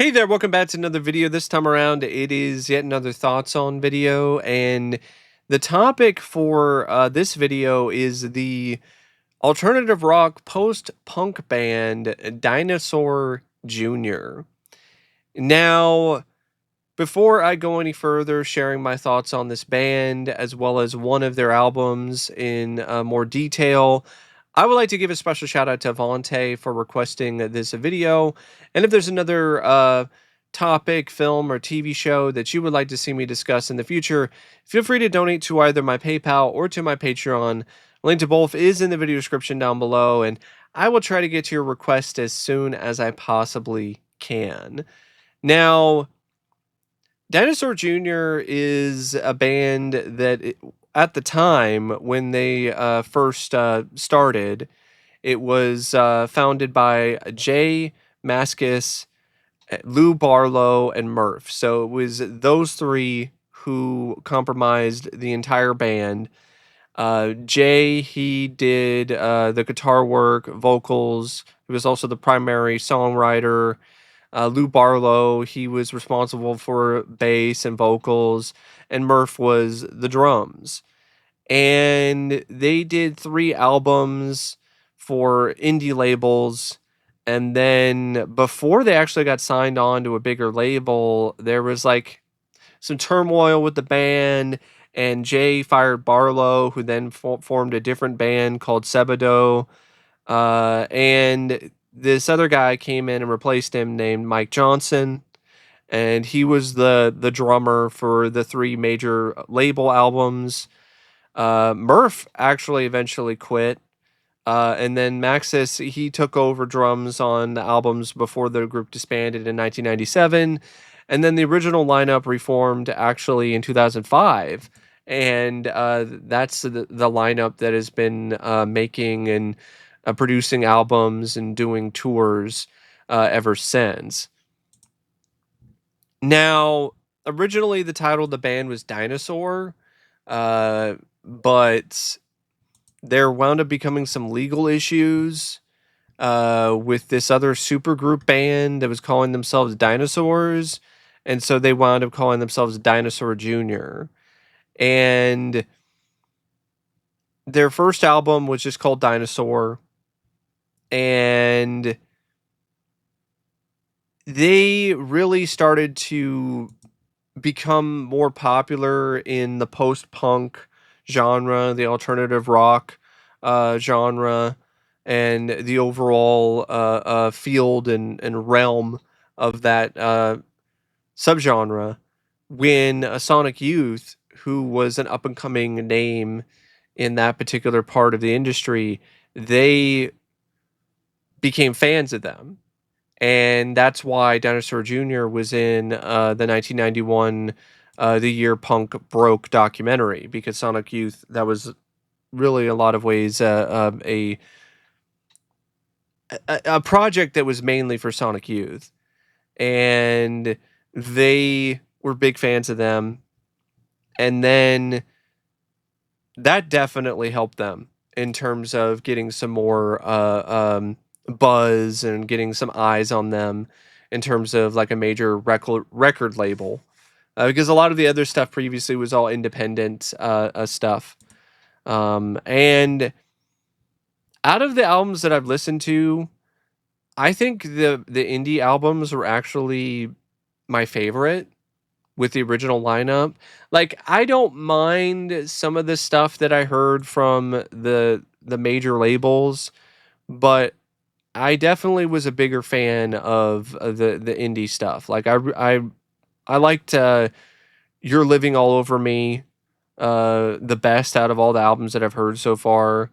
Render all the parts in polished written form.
Hey there, welcome back to another video. This time around, it is yet another thoughts on video, and the topic for this video is the alternative rock post-punk band Dinosaur Jr. Now, before I go any further, sharing my thoughts on this band as well as one of their albums in more detail, I would like to give a special shout out to Avante for requesting this video. And if there's another topic, film, or TV show that you would like to see me discuss in the future, feel free to donate to either my PayPal or to my Patreon. Link to both is in the video description down below, and I will try to get to your request as soon as I possibly can. Now, Dinosaur Jr. is a band that at the time when they first started, it was founded by Jay Mascis, Lou Barlow, and Murph. So it was those three who compromised the entire band. Jay, he did the guitar work, vocals. He was also the primary songwriter. Lou Barlow, he was responsible for bass and vocals, and Murph was the drums. And they did 3 albums for indie labels. And then before they actually got signed on to a bigger label, there was like some turmoil with the band. And Jay fired Barlow, who then formed a different band called Sebado. And this other guy came in and replaced him named Mike Johnson, and he was the drummer for the 3 major label albums. Murph actually eventually quit, and then Maxis, he took over drums on the albums before the group disbanded in 1997, and then the original lineup reformed actually in 2005, and that's the lineup that has been making and producing albums and doing tours ever since. Now, originally the title of the band was Dinosaur, but there wound up becoming some legal issues with this other supergroup band that was calling themselves Dinosaurs, and so they wound up calling themselves Dinosaur Jr. And their first album was just called Dinosaur, and they really started to become more popular in the post-punk genre, the alternative rock genre, and the overall field and realm of that subgenre. When Sonic Youth, who was an up-and-coming name in that particular part of the industry, they became fans of them, and that's why Dinosaur Jr. was in the 1991 The Year Punk Broke documentary, because Sonic Youth, that was really a lot of ways a project that was mainly for Sonic Youth, and they were big fans of them, and then that definitely helped them in terms of getting some more buzz and getting some eyes on them in terms of like a major record label, because a lot of the other stuff previously was all independent stuff. And out of the albums that I've listened to, I think the indie albums were actually my favorite with the original lineup. Like, I don't mind some of the stuff that I heard from the major labels, but I definitely was a bigger fan of the indie stuff. Like, I liked You're Living All Over Me the best out of all the albums that I've heard so far,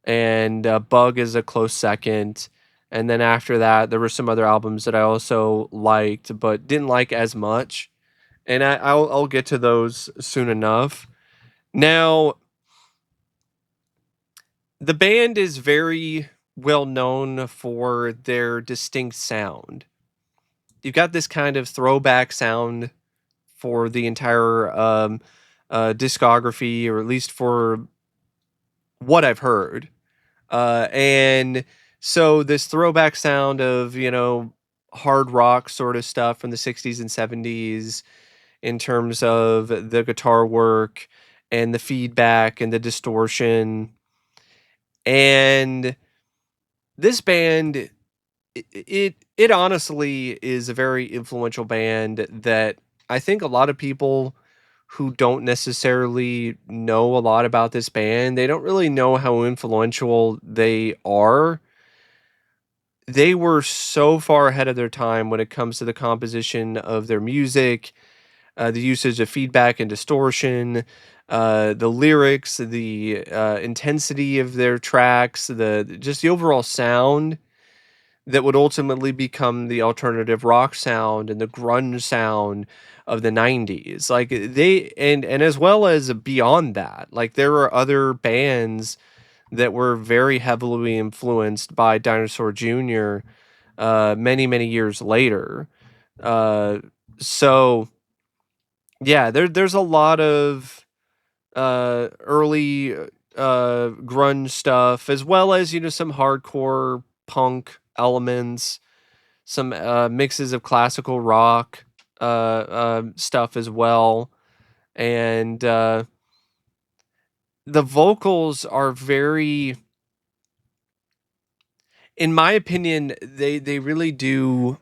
and Bug is a close second. And then after that, there were some other albums that I also liked, but didn't like as much. And I'll get to those soon enough. Now, the band is very well known for their distinct sound. You've got this kind of throwback sound for the entire discography, or at least for what I've heard. And so this throwback sound of, hard rock sort of stuff from the 60s and 70s in terms of the guitar work and the feedback and the distortion. And this band, it honestly is a very influential band that I think a lot of people who don't necessarily know a lot about this band, they don't really know how influential they are. They were so far ahead of their time when it comes to the composition of their music, the usage of feedback and distortion, the lyrics, the intensity of their tracks, the just the overall sound that would ultimately become the alternative rock sound and the grunge sound of the 90s. Like they and as well as beyond that, like there were other bands that were very heavily influenced by Dinosaur Jr. Many years later. Uh, so yeah, there's a lot of early grunge stuff as well as some hardcore punk elements, some mixes of classical rock stuff as well, and the vocals are very, in my opinion, they really do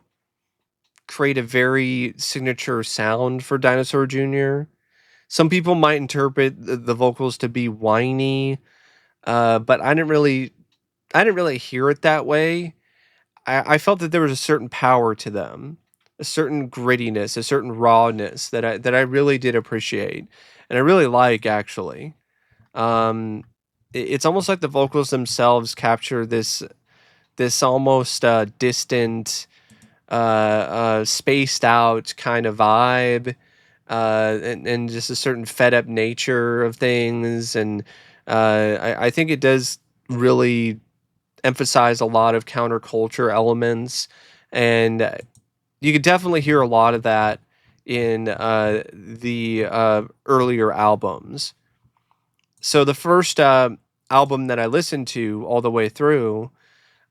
create a very signature sound for Dinosaur Jr. Some people might interpret the vocals to be whiny, but I didn't really hear it that way. I felt that there was a certain power to them, a certain grittiness, a certain rawness that I really did appreciate, and I really like actually. It's almost like the vocals themselves capture this almost distant, spaced out kind of vibe, and just a certain fed up nature of things, and I think it does really emphasize a lot of counterculture elements, and you could definitely hear a lot of that in the earlier albums. So the first album that I listened to all the way through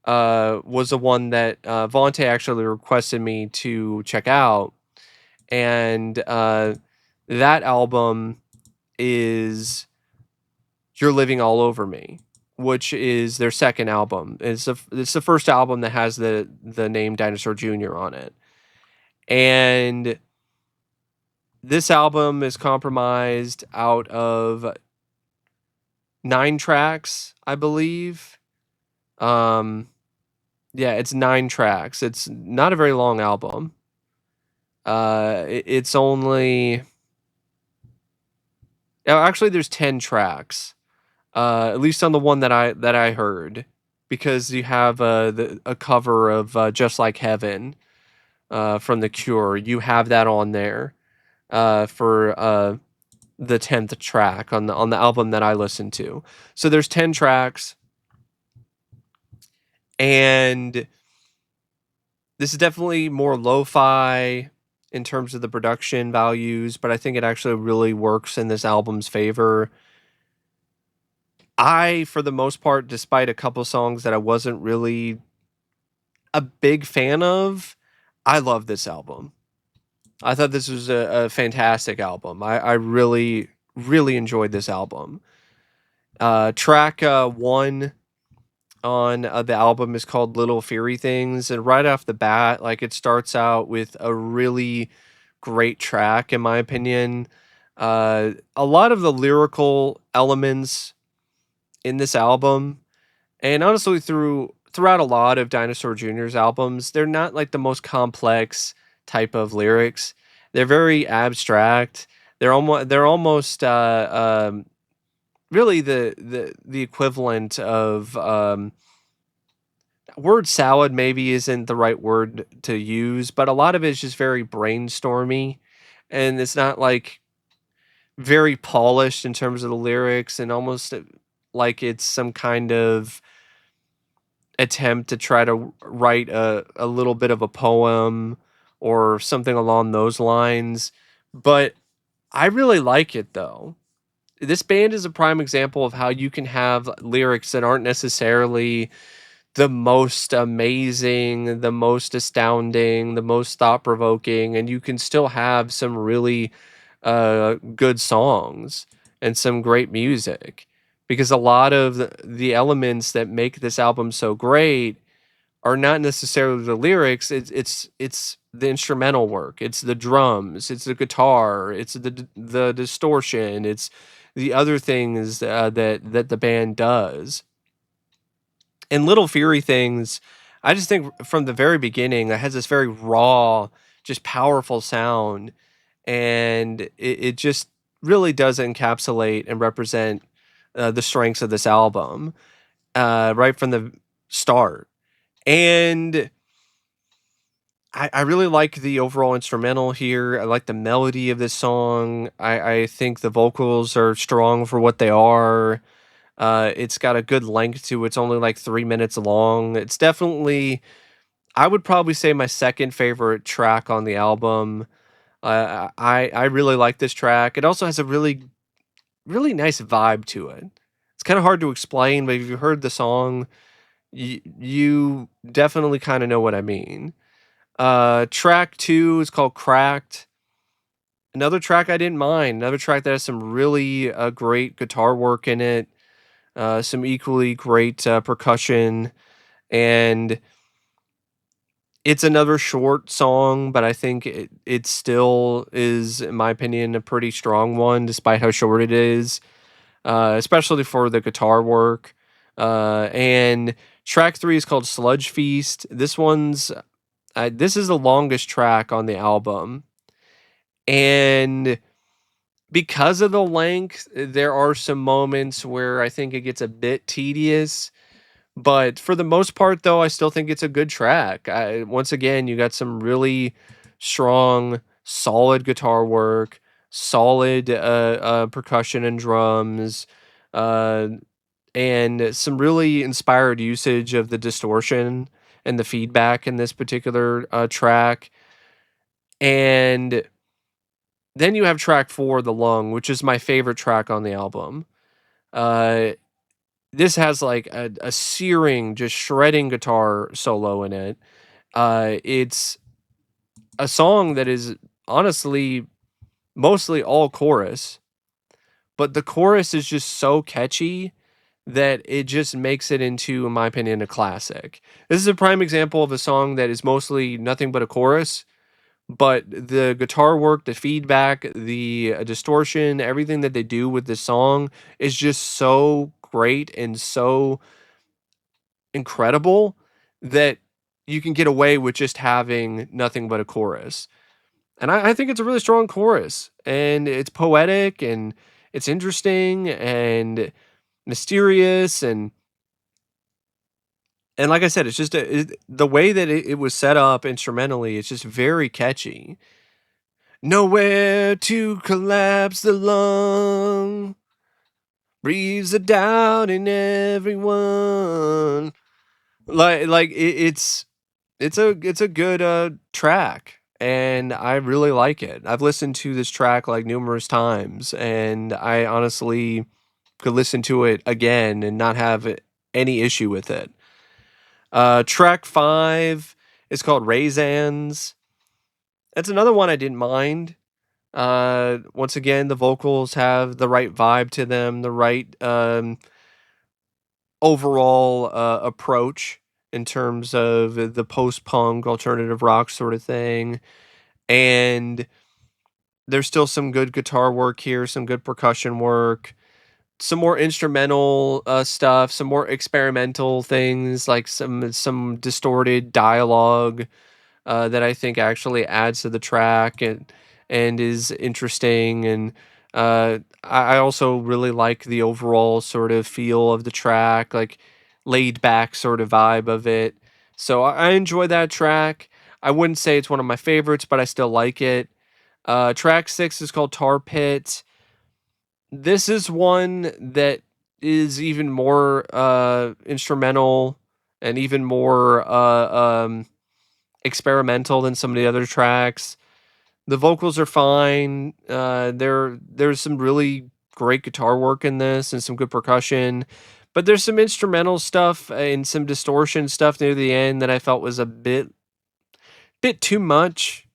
was the one that Vontae actually requested me to check out, and that album is "You're Living All Over Me," which is their second album. It's the first album that has the name Dinosaur Jr. on it. And this album is comprised out of 9 tracks, I believe. Um yeah, it's 9 tracks. It's not a very long album. It's only, oh, actually there's 10 tracks. At least on the one that I heard, because you have a cover of "Just Like Heaven" from The Cure. You have that on there for the 10th track on the album that I listened to. So there's 10 tracks, and this is definitely more lo-fi in terms of the production values, but I think it actually really works in this album's favor. For the most part, despite a couple songs that I wasn't really a big fan of, I love this album. I thought this was a fantastic album. I really enjoyed this album. Track 1 on the album is called "Little Fairy Things," and right off the bat, like it starts out with a really great track, in my opinion. A lot of the lyrical elements in this album, and honestly throughout a lot of Dinosaur Jr.'s albums, they're not like the most complex type of lyrics. They're very abstract. They're almost really the equivalent of word salad maybe isn't the right word to use, but a lot of it is just very brainstormy, and it's not like very polished in terms of the lyrics, and almost like it's some kind of attempt to try to write a little bit of a poem or something along those lines. But I really like it though. This band is a prime example of how you can have lyrics that aren't necessarily the most amazing, the most astounding, the most thought provoking, and you can still have some really good songs and some great music, because a lot of the elements that make this album so great are not necessarily the lyrics. It's the instrumental work, it's the drums, it's the guitar, it's the distortion, it's the other things that the band does. And Little Fury Things, I just think from the very beginning, it has this very raw, just powerful sound, and it just really does encapsulate and represent the strengths of this album right from the start. And I really like the overall instrumental here. I like the melody of this song. I think the vocals are strong for what they are. It's got a good length to it. It's only like 3 minutes long. It's definitely, I would probably say, my second favorite track on the album. I really like this track. It also has a really nice vibe to it. It's kind of hard to explain, but if you heard the song, you definitely kind of know what I mean. Track 2 is called Cracked. Another track I didn't mind. Another track that has some really great guitar work in it. Some equally great percussion, and it's another short song, but I think it still is, in my opinion, a pretty strong one, despite how short it is, especially for the guitar work. And track 3 is called Sludge Feast. This is the longest track on the album, and because of the length, there are some moments where I think it gets a bit tedious. But for the most part, though, I still think it's a good track. Once again, you got some really strong, solid guitar work, solid percussion and drums, uh, and some really inspired usage of the distortion and the feedback in this particular track. And then you have track 4, The Lung, which is my favorite track on the album. Uh, this has like a searing, just shredding guitar solo in it. It's a song that is honestly mostly all chorus, but the chorus is just so catchy that it just makes it into, in my opinion, a classic. This is a prime example of a song that is mostly nothing but a chorus, but the guitar work, the feedback, the distortion, everything that they do with this song is just so great and so incredible that you can get away with just having nothing but a chorus. And I think it's a really strong chorus, and it's poetic, and it's interesting and mysterious, and like I said, it's just the way that it was set up instrumentally. It's just very catchy. Nowhere to collapse the lung, breathes the doubt in everyone. It's a good track, and I really like it. I've listened to this track like numerous times, and I honestly could listen to it again and not have any issue with it. Track 5 is called Raisins. That's another one I didn't mind. Once again, the vocals have the right vibe to them, the right overall approach in terms of the post-punk alternative rock sort of thing. And there's still some good guitar work here, some good percussion work, some more instrumental stuff, some more experimental things, like some distorted dialogue that I think actually adds to the track and is interesting. And I also really like the overall sort of feel of the track, like laid back sort of vibe of it. So I enjoy that track. I wouldn't say it's one of my favorites, but I still like it. Track 6 is called Tar Pit. This is one that is even more instrumental and even more experimental than some of the other tracks. The vocals are fine. There's some really great guitar work in this and some good percussion. But there's some instrumental stuff and some distortion stuff near the end that I felt was a bit too much,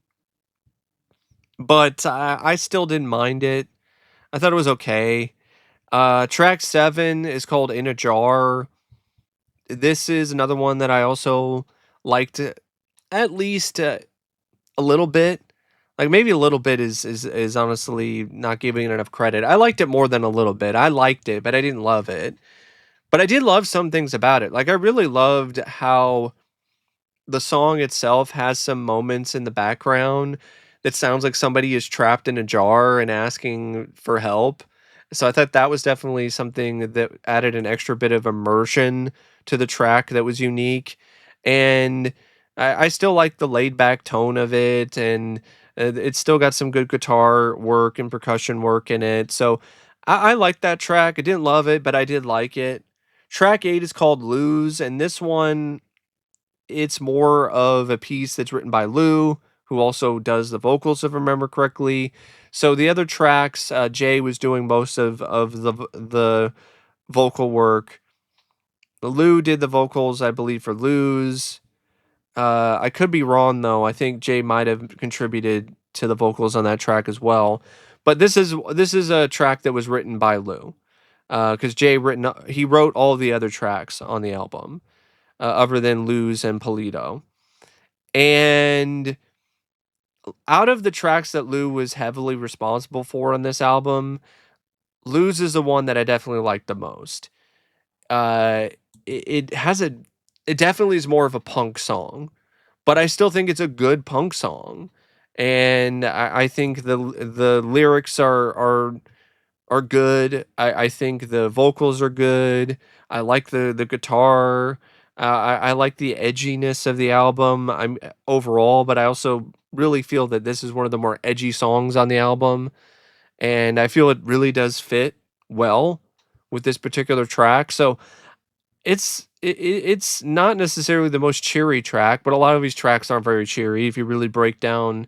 but I still didn't mind it. I thought it was okay. Track 7 is called In a Jar. This is another one that I also liked at least a little bit. Like maybe a little bit is honestly not giving it enough credit. I liked it more than a little bit. I liked it, but I didn't love it. But I did love some things about it. Like I really loved how the song itself has some moments in the background that sounds like somebody is trapped in a jar and asking for help. So I thought that was definitely something that added an extra bit of immersion to the track that was unique. And I still like the laid back tone of it, and it's still got some good guitar work and percussion work in it. So I like that track. I didn't love it, but I did like it. Track 8 is called Lose, and this one it's more of a piece that's written by Lou, who also does the vocals, if I remember correctly. So the other tracks, Jay was doing most of the vocal work. Lou did the vocals, I believe, for Lou's. I could be wrong though. I think Jay might have contributed to the vocals on that track as well. But this is a track that was written by Lou, because he wrote all the other tracks on the album, other than Lou's and Polito. And out of the tracks that Lou was heavily responsible for on this album, Lou's is the one that I definitely liked the most. Uh, it has it definitely is more of a punk song, but I still think it's a good punk song, and I think the lyrics are good. I think the vocals are good. I like the guitar. I like the edginess of the album. I'm overall, but I also really feel that this is one of the more edgy songs on the album, and I feel it really does fit well with this particular track. So it's not necessarily the most cheery track, but a lot of these tracks aren't very cheery if you really break down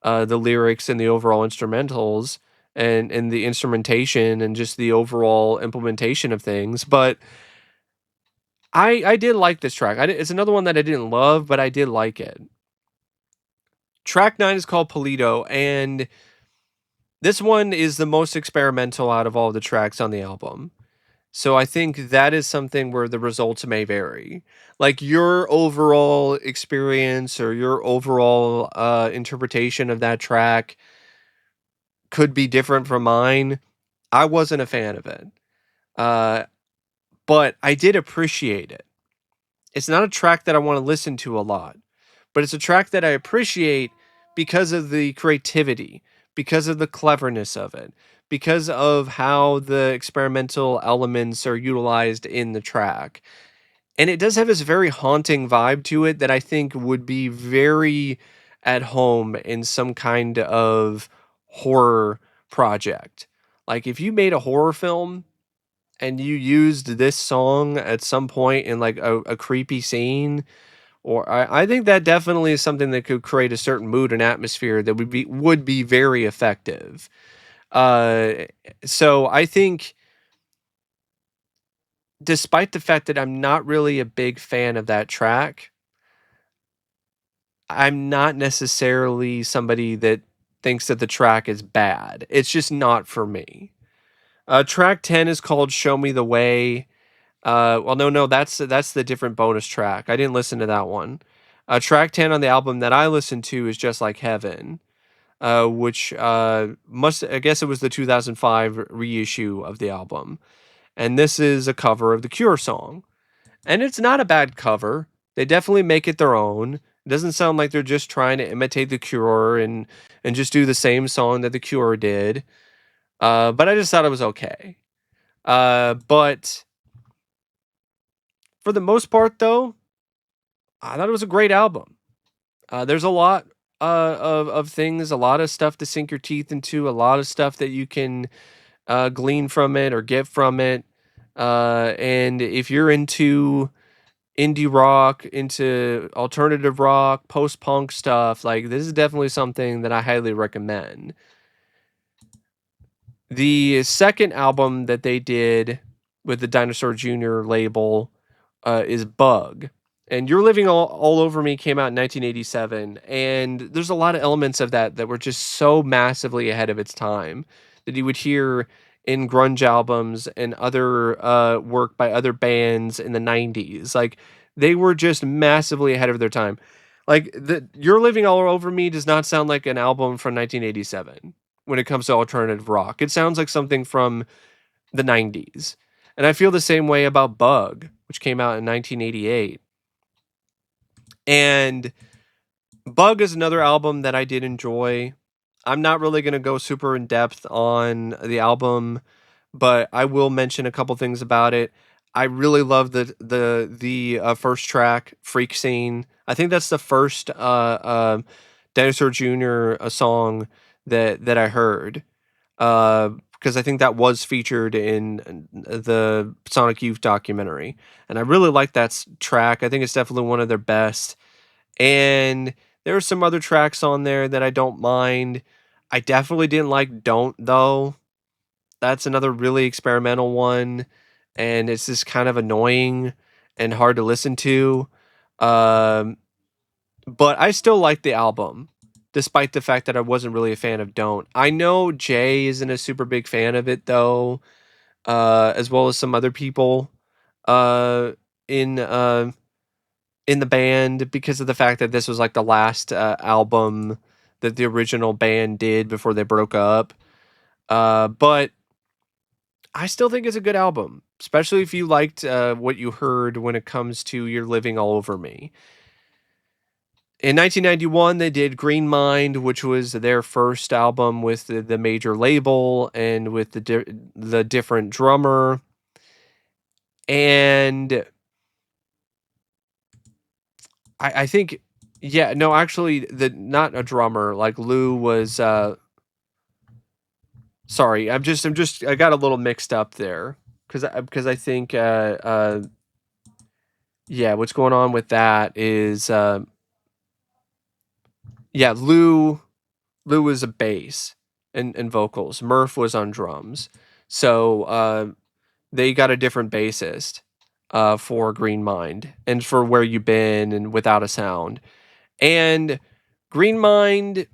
the lyrics and the overall instrumentals and the instrumentation and just the overall implementation of things. But I did like this track. It's another one that I didn't love, but I did like it. Track 9 is called Polito, and this one is the most experimental out of all the tracks on the album. So I think that is something where the results may vary. Like your overall experience or your overall interpretation of that track could be different from mine. I wasn't a fan of it. Uh, but I did appreciate it. It's not a track that I want to listen to a lot, but it's a track that I appreciate because of the creativity, because of the cleverness of it, because of how the experimental elements are utilized in the track. And it does have this very haunting vibe to it that I think would be very at home in some kind of horror project. Like if you made a horror film and you used this song at some point in like a creepy scene, or I think that definitely is something that could create a certain mood and atmosphere that would be very effective. Uh, so I think despite the fact that I'm not really a big fan of that track, I'm not necessarily somebody that thinks that the track is bad. It's just not for me. Track 10 is called Show Me the Way. Well, no, that's the different bonus track. I didn't listen to that one. Track 10 on the album that I listened to is Just Like Heaven, which I guess it was the 2005 reissue of the album. And this is a cover of the Cure song. And it's not a bad cover. They definitely make it their own. It doesn't sound like they're just trying to imitate the Cure and just do the same song that the Cure did. But I just thought it was okay. But for the most part, though, I thought it was a great album. There's a lot of things, a lot of stuff to sink your teeth into, a lot of stuff that you can glean from it or get from it. And if you're into indie rock, into alternative rock, post punk stuff, like this is definitely something that I highly recommend. The second album that they did with the Dinosaur Jr. label is Bug. And You're Living All Over Me came out in 1987. And there's a lot of elements of that that were just so massively ahead of its time that you would hear in grunge albums and other work by other bands in the 90s. Like, they were just massively ahead of their time. Like, You're Living All Over Me does not sound like an album from 1987 when it comes to alternative rock. It sounds like something from the 90s. And I feel the same way about Bug, which came out in 1988. And Bug is another album that I did enjoy. I'm not really going to go super in depth on the album, but I will mention a couple things about it. I really love the first track, Freak Scene. I think that's the first Dinosaur Jr. Song that I heard. Because I think that was featured in the Sonic Youth documentary, and I really like that track. I think it's definitely one of their best. And there are some other tracks on there that I don't mind. I definitely didn't like Don't though. That's another really experimental one, and it's just kind of annoying and hard to listen to. Um, but I still like the album, despite the fact that I wasn't really a fan of Don't. I know Jay isn't a super big fan of it though, as well as some other people uh, in in the band, because of the fact that this was like the last album that the original band did before they broke up. But I still think it's a good album, especially if you liked what you heard when it comes to You're Living All Over Me. In 1991, they did Green Mind, which was their first album with the major label and with the different drummer. And I think, yeah, no, actually, the not a drummer. Like Lou was. Sorry, I got a little mixed up there because I think yeah, what's going on with that is yeah, Lou was a bass and vocals. Murph was on drums. So they got a different bassist for Green Mind and for Where You Been and Without a Sound. And Green Mind,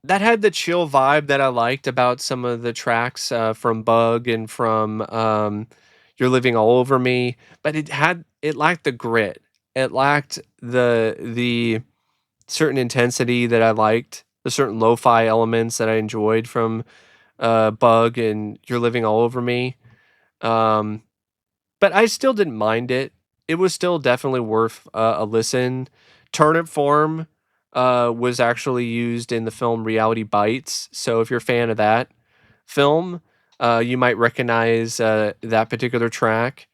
that had the chill vibe that I liked about some of the tracks from Bug and from You're Living All Over Me, but it lacked the grit. It lacked the certain intensity that I liked, the certain lo-fi elements that I enjoyed from Bug and You're Living All Over Me. Um, but I still didn't mind it. It was still definitely worth a listen. Turnip Form was actually used in the film Reality Bites. So if you're a fan of that film, you might recognize that particular track.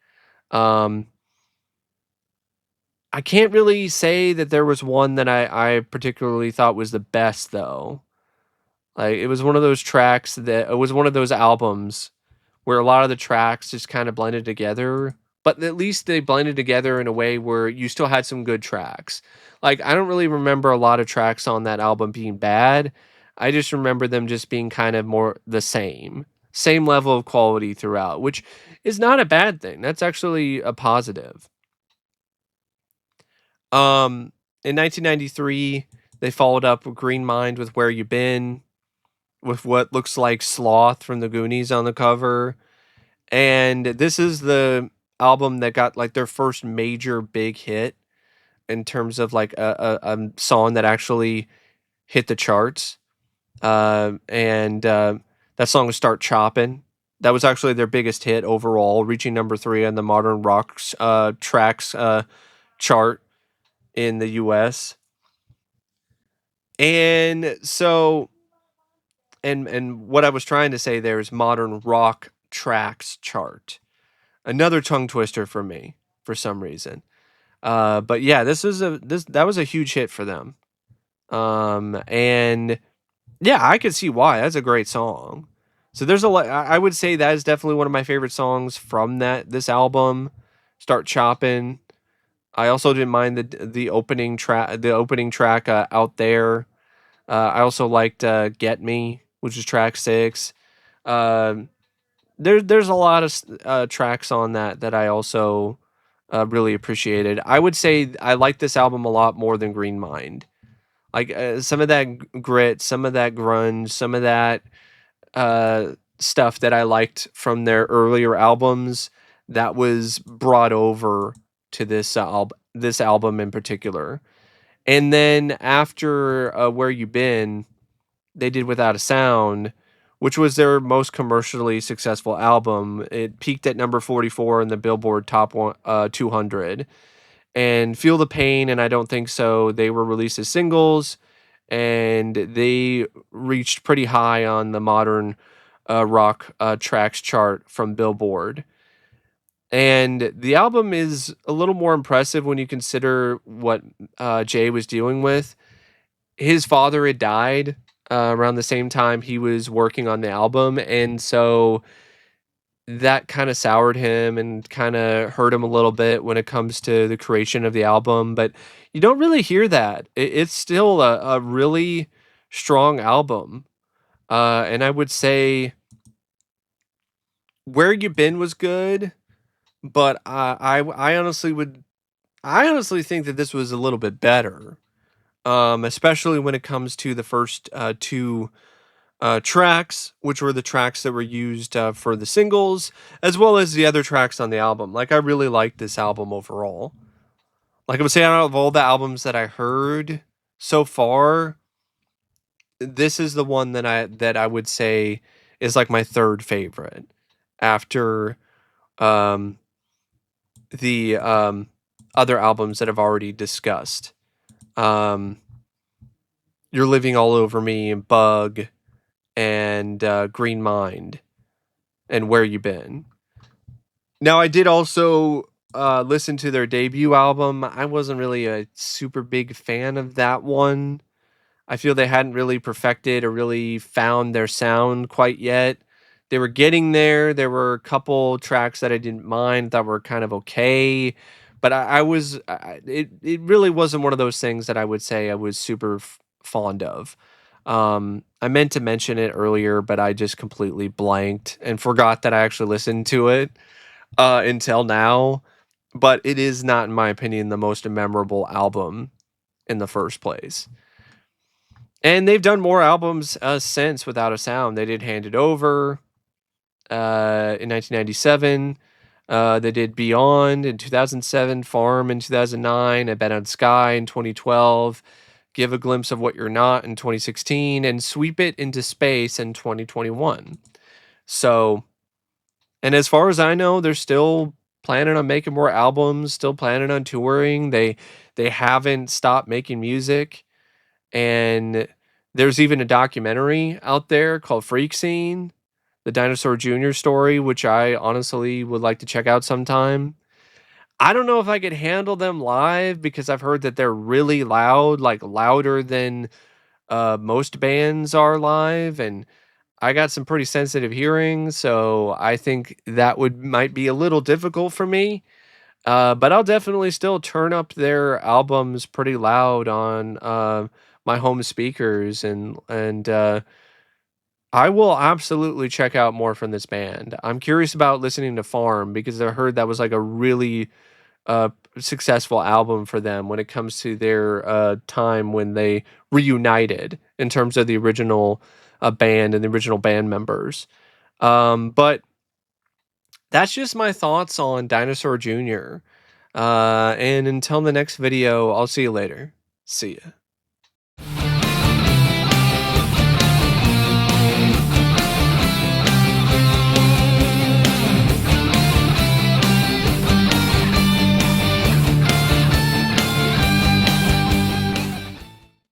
Um, I can't really say that there was one that I particularly thought was the best, though. Like, it was one of those tracks that it was one of those albums where a lot of the tracks just kind of blended together, but at least they blended together in a way where you still had some good tracks. Like, I don't really remember a lot of tracks on that album being bad. I just remember them just being kind of more the same level of quality throughout, which is not a bad thing. That's actually a positive. Um, in 1993, they followed up with Green Mind with Where You Been, with what looks like Sloth from the Goonies on the cover. And this is the album that got like their first major big hit in terms of like a song that actually hit the charts. And that song was Start Choppin'. That was actually their biggest hit overall, reaching number 3 on the Modern Rocks tracks chart in the US. And so and what I was trying to say there is Modern Rock Tracks chart. Another tongue twister for me for some reason. But yeah, that was a huge hit for them. And yeah, I could see why. That's a great song. So there's a lot. I would say that is definitely one of my favorite songs from this album. Start Chopping. I also didn't mind the opening track Out There. I also liked Get Me, which is track 6. Um, there's a lot of tracks on that that I also really appreciated. I would say I like this album a lot more than Green Mind. Like some of that grit, some of that grunge, some of that stuff that I liked from their earlier albums that was brought over to this album in particular. And then after Where You Been, they did Without a Sound, which was their most commercially successful album. It peaked at number 44 in the Billboard Top 200. And Feel the Pain and I Don't Think So, they were released as singles, and they reached pretty high on the modern rock tracks chart from Billboard. And the album is a little more impressive when you consider what Jay was dealing with. His father had died around the same time he was working on the album, and so that kind of soured him and kind of hurt him a little bit when it comes to the creation of the album. But you don't really hear that. It's still a really strong album. And I would say Where You Been was good, but I honestly think that this was a little bit better. Especially when it comes to the first two tracks, which were the tracks that were used for the singles, as well as the other tracks on the album. Like, I really liked this album overall. Like I was saying, out of all the albums that I heard so far, this is the one that I would say is like my third favorite after um, the other albums that I've already discussed. Um, You're Living All Over Me, Bug, and Green Mind, and Where You Been. Now, I did also listen to their debut album. I wasn't really a super big fan of that one. I feel they hadn't really perfected or really found their sound quite yet. They were getting there. There were a couple tracks that I didn't mind that were kind of okay, but it really wasn't one of those things that I would say I was super fond of. I meant to mention it earlier, but I just completely blanked and forgot that I actually listened to it until now. But it is not, in my opinion, the most memorable album in the first place. And they've done more albums since Without a Sound. They did Hand It Over in 1997. They did Beyond in 2007, Farm in 2009, A Bet on Sky in 2012, Give a Glimpse of What You're Not in 2016, and Sweep It into Space in 2021. So, and as far as I know, they're still planning on making more albums, still planning on touring. They haven't stopped making music. And there's even a documentary out there called Freak Scene, the Dinosaur Jr. story, which I honestly would like to check out sometime. I don't know if I could handle them live because I've heard that they're really loud, like louder than most bands are live, and I got some pretty sensitive hearing, so I think that would might be a little difficult for me. But I'll definitely still turn up their albums pretty loud on my home speakers, and I will absolutely check out more from this band. I'm curious about listening to Farm because I heard that was like a really successful album for them when it comes to their time when they reunited in terms of the original band and the original band members. But that's just my thoughts on Dinosaur Jr. And until the next video, I'll see you later. See ya.